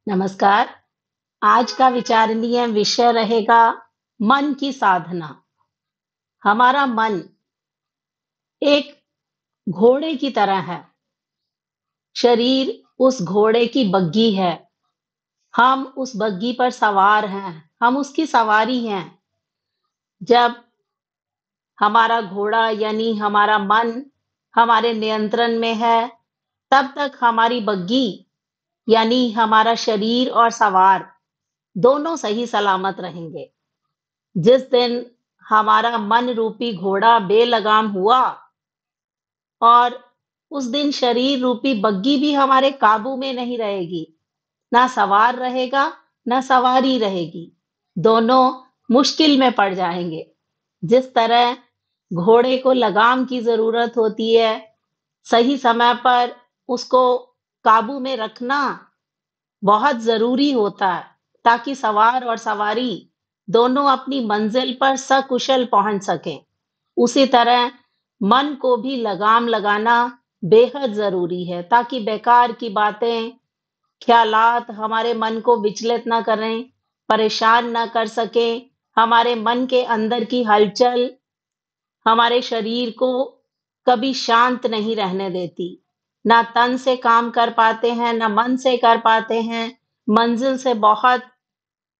नमस्कार। आज का विचारणीय विषय रहेगा मन की साधना। हमारा मन एक घोड़े की तरह है। शरीर उस घोड़े की बग्घी है। हम उस बग्घी पर सवार हैं। हम उसकी सवारी हैं। जब हमारा घोड़ा यानी हमारा मन हमारे नियंत्रण में है, तब तक हमारी बग्घी यानी हमारा शरीर और सवार दोनों सही सलामत रहेंगे। जिस दिन हमारा मन रूपी घोड़ा बेलगाम हुआ और उस दिन शरीर रूपी बग्घी भी हमारे काबू में नहीं रहेगी, ना सवार रहेगा, ना सवारी रहेगी। दोनों मुश्किल में पड़ जाएंगे। जिस तरह घोड़े को लगाम की जरूरत होती है, सही समय पर उसको काबू में रखना बहुत जरूरी होता है, ताकि सवार और सवारी दोनों अपनी मंजिल पर सकुशल पहुंच सकें। उसी तरह मन को भी लगाम लगाना बेहद जरूरी है, ताकि बेकार की बातें, ख्यालात हमारे मन को विचलित ना करें, परेशान ना कर सकें। हमारे मन के अंदर की हलचल हमारे शरीर को कभी शांत नहीं रहने देती। ना तन से काम कर पाते हैं, ना मन से कर पाते हैं। मंजिल से बहुत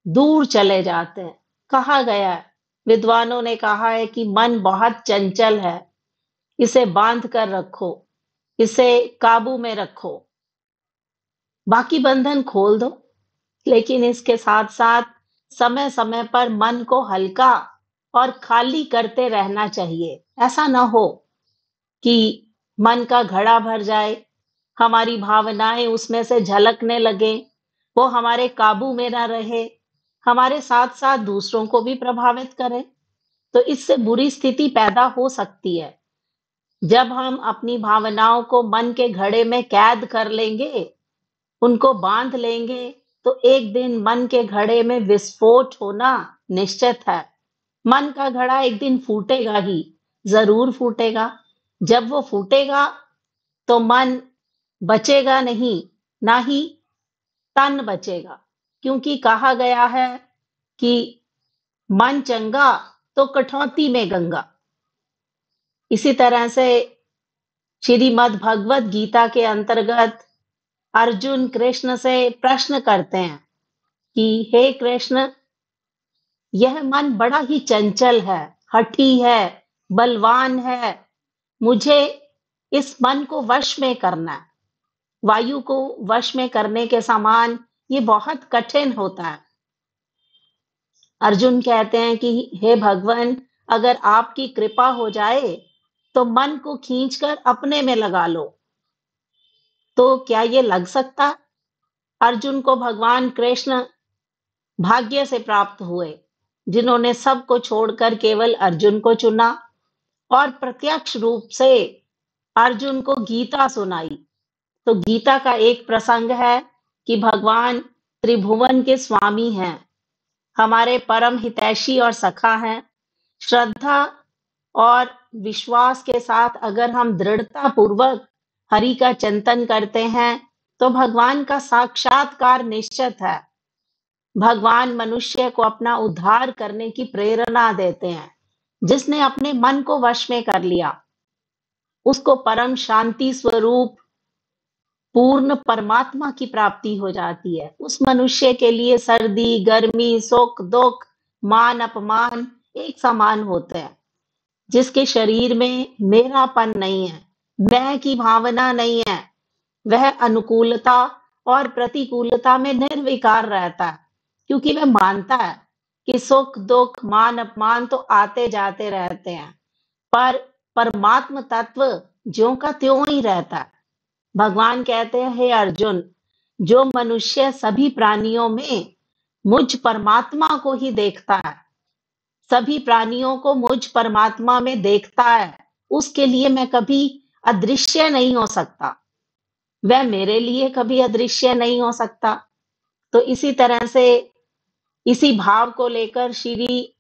दूर चले जाते हैं। कहा गया है, विद्वानों ने कहा है कि मन बहुत चंचल है। इसे बांध कर रखो, इसे काबू में रखो, बाकी बंधन खोल दो। लेकिन इसके साथ साथ समय समय पर मन को हल्का और खाली करते रहना चाहिए। ऐसा ना हो कि मन का घड़ा भर जाए, हमारी भावनाएं उसमें से झलकने लगे, वो हमारे काबू में ना रहे, हमारे साथ साथ दूसरों को भी प्रभावित करे। तो इससे बुरी स्थिति पैदा हो सकती है। जब हम अपनी भावनाओं को मन के घड़े में कैद कर लेंगे, उनको बांध लेंगे, तो एक दिन मन के घड़े में विस्फोट होना निश्चित है। मन का घड़ा एक दिन फूटेगा ही, जरूर फूटेगा। जब वो फूटेगा तो मन बचेगा नहीं, ना ही तन बचेगा। क्योंकि कहा गया है कि मन चंगा तो कठौती में गंगा। इसी तरह से श्रीमद् भगवत गीता के अंतर्गत अर्जुन कृष्ण से प्रश्न करते हैं कि हे कृष्ण, यह मन बड़ा ही चंचल है, हठी है, बलवान है। मुझे इस मन को वश में करना है। वायु को वश में करने के समान ये बहुत कठिन होता है। अर्जुन कहते हैं कि हे भगवान, अगर आपकी कृपा हो जाए तो मन को खींचकर अपने में लगा लो। तो क्या ये लग सकता? अर्जुन को भगवान कृष्ण भाग्य से प्राप्त हुए, जिन्होंने सबको छोड़कर केवल अर्जुन को चुना और प्रत्यक्ष रूप से अर्जुन को गीता सुनाई। तो गीता का एक प्रसंग है कि भगवान त्रिभुवन के स्वामी हैं, हमारे परम हितैषी और सखा हैं। श्रद्धा और विश्वास के साथ अगर हम दृढ़ता पूर्वक हरि का चिंतन करते हैं, तो भगवान का साक्षात्कार निश्चित है। भगवान मनुष्य को अपना उद्धार करने की प्रेरणा देते हैं। जिसने अपने मन को वश में कर लिया, उसको परम शांति स्वरूप पूर्ण परमात्मा की प्राप्ति हो जाती है। उस मनुष्य के लिए सर्दी, गर्मी, सुख, दुख, मान, अपमान एक समान होते हैं। जिसके शरीर में मेरापन नहीं है, मैं की भावना नहीं है, वह अनुकूलता और प्रतिकूलता में निर्विकार रहता है। क्योंकि वह मानता है कि सुख, दुख, मान, अपमान तो आते जाते रहते हैं, पर परमात्म तत्व ज्यों का त्यों ही रहता है। भगवान कहते हैं, हे अर्जुन, जो मनुष्य सभी प्राणियों में मुझ परमात्मा को ही देखता है, सभी प्राणियों को मुझ परमात्मा में देखता है, उसके लिए मैं कभी अदृश्य नहीं हो सकता। वह मेरे लिए कभी अदृश्य नहीं हो सकता। तो इसी तरह से इसी भाव को लेकर श्री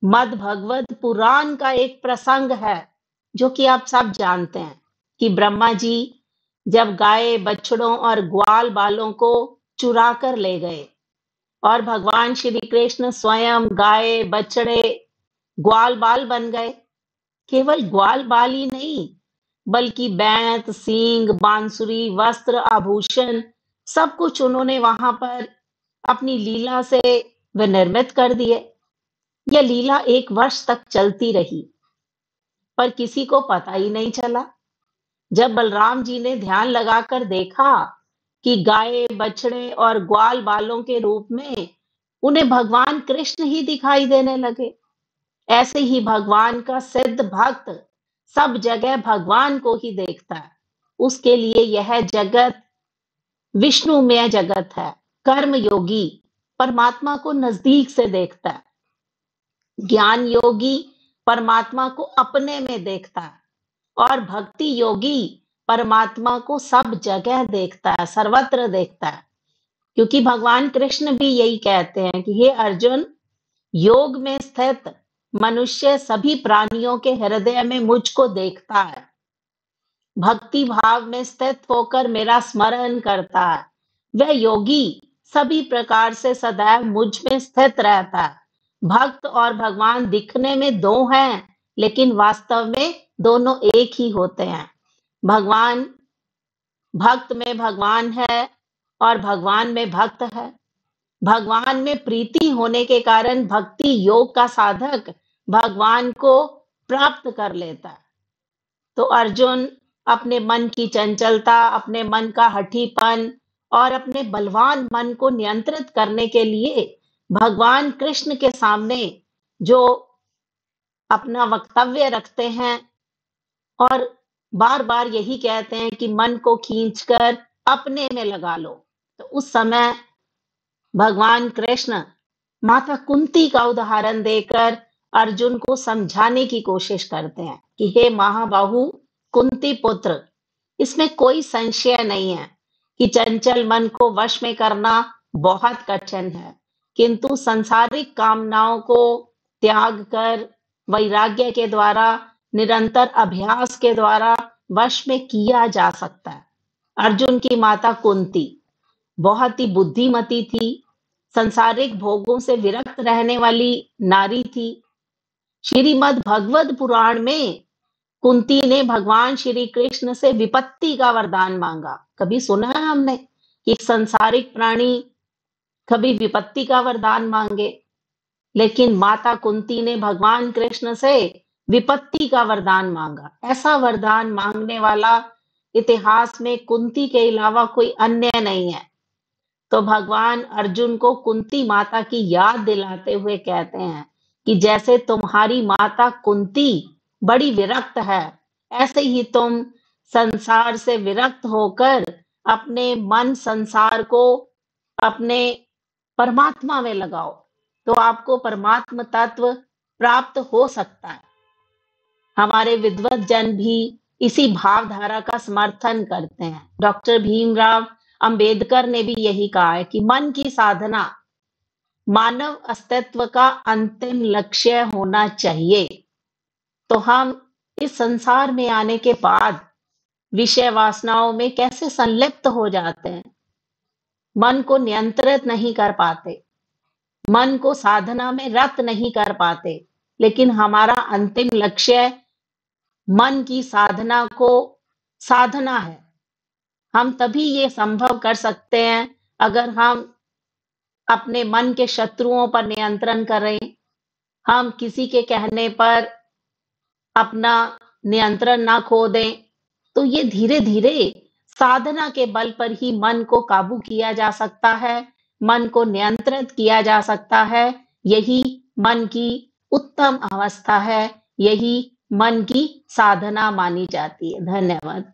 मद् भगवत पुराण का एक प्रसंग है, जो कि आप सब जानते हैं कि ब्रह्मा जी जब गाय, बछड़ों और ग्वाल बालों को चुरा कर ले गए और भगवान श्री कृष्ण स्वयं गाय, बछड़े, ग्वाल बाल बन गए। केवल ग्वाल बाल ही नहीं, बल्कि बैंत, सींग, बांसुरी, वस्त्र, आभूषण, सब कुछ उन्होंने वहां पर अपनी लीला से विनिर्मित कर दिए। यह लीला 1 वर्ष तक चलती रही, पर किसी को पता ही नहीं चला। जब बलराम जी ने ध्यान लगाकर देखा कि गाय, बछड़े और ग्वाल बालों के रूप में उन्हें भगवान कृष्ण ही दिखाई देने लगे। ऐसे ही भगवान का सिद्ध भक्त सब जगह भगवान को ही देखता है। उसके लिए यह जगत विष्णुमय जगत है। कर्म योगी परमात्मा को नजदीक से देखता है, ज्ञान योगी परमात्मा को अपने में देखता है, और भक्ति योगी परमात्मा को सब जगह देखता है, सर्वत्र देखता है। क्योंकि भगवान कृष्ण भी यही कहते हैं कि हे अर्जुन, योग में स्थित मनुष्य सभी प्राणियों के हृदय में मुझको देखता है, भक्ति भाव में स्थित होकर मेरा स्मरण करता है। वह योगी सभी प्रकार से सदैव मुझ में स्थित रहता है। भक्त और भगवान दिखने में दो हैं, लेकिन वास्तव में दोनों एक ही होते हैं। भगवान भक्त में भगवान है और भगवान में भक्त है। भगवान में प्रीति होने के कारण भक्ति योग का साधक भगवान को प्राप्त कर लेता है। तो अर्जुन अपने मन की चंचलता, अपने मन का हठीपन और अपने बलवान मन को नियंत्रित करने के लिए भगवान कृष्ण के सामने जो अपना वक्तव्य रखते हैं और बार बार यही कहते हैं कि मन को खींचकर अपने में लगा लो, तो उस समय भगवान कृष्ण माता कुंती का उदाहरण देकर अर्जुन को समझाने की कोशिश करते हैं कि हे महाबाहु कुंती पुत्र, इसमें कोई संशय नहीं है कि चंचल मन को वश में करना बहुत कठिन है, किंतु सांसारिक कामनाओं को त्याग कर वैराग्य के द्वारा, निरंतर अभ्यास के द्वारा वश में किया जा सकता है। अर्जुन की माता कुंती बहुत ही बुद्धिमती थी, संसारिक भोगों से विरक्त रहने वाली नारी थी। श्रीमद् भगवत पुराण में कुंती ने भगवान श्री कृष्ण से विपत्ति का वरदान मांगा। कभी सुना है हमने कि एक संसारिक प्राणी कभी विपत्ति का वरदान मांगे? लेकिन माता कुंती ने भगवान कृष्ण से विपत्ति का वरदान मांगा। ऐसा वरदान मांगने वाला इतिहास में कुंती के अलावा कोई अन्य नहीं है। तो भगवान अर्जुन को कुंती माता की याद दिलाते हुए कहते हैं कि जैसे तुम्हारी माता कुंती बड़ी विरक्त है, ऐसे ही तुम संसार से विरक्त होकर अपने मन संसार को अपने परमात्मा में लगाओ, तो आपको परमात्म तत्व प्राप्त हो सकता है। हमारे विद्वत जन भी इसी भावधारा का समर्थन करते हैं। डॉक्टर भीमराव अंबेडकर ने भी यही कहा है कि मन की साधना मानव अस्तित्व का अंतिम लक्ष्य होना चाहिए। तो हम इस संसार में आने के बाद विषय वासनाओं में कैसे संलिप्त हो जाते हैं, मन को नियंत्रित नहीं कर पाते, मन को साधना में रत नहीं कर पाते, लेकिन हमारा अंतिम लक्ष्य मन की साधना को साधना है। हम तभी ये संभव कर सकते हैं अगर हम अपने मन के शत्रुओं पर नियंत्रण करें, हम किसी के कहने पर अपना नियंत्रण ना खो दें। तो ये धीरे धीरे साधना के बल पर ही मन को काबू किया जा सकता है, मन को नियंत्रित किया जा सकता है। यही मन की उत्तम अवस्था है, यही मन की साधना मानी जाती है। धन्यवाद।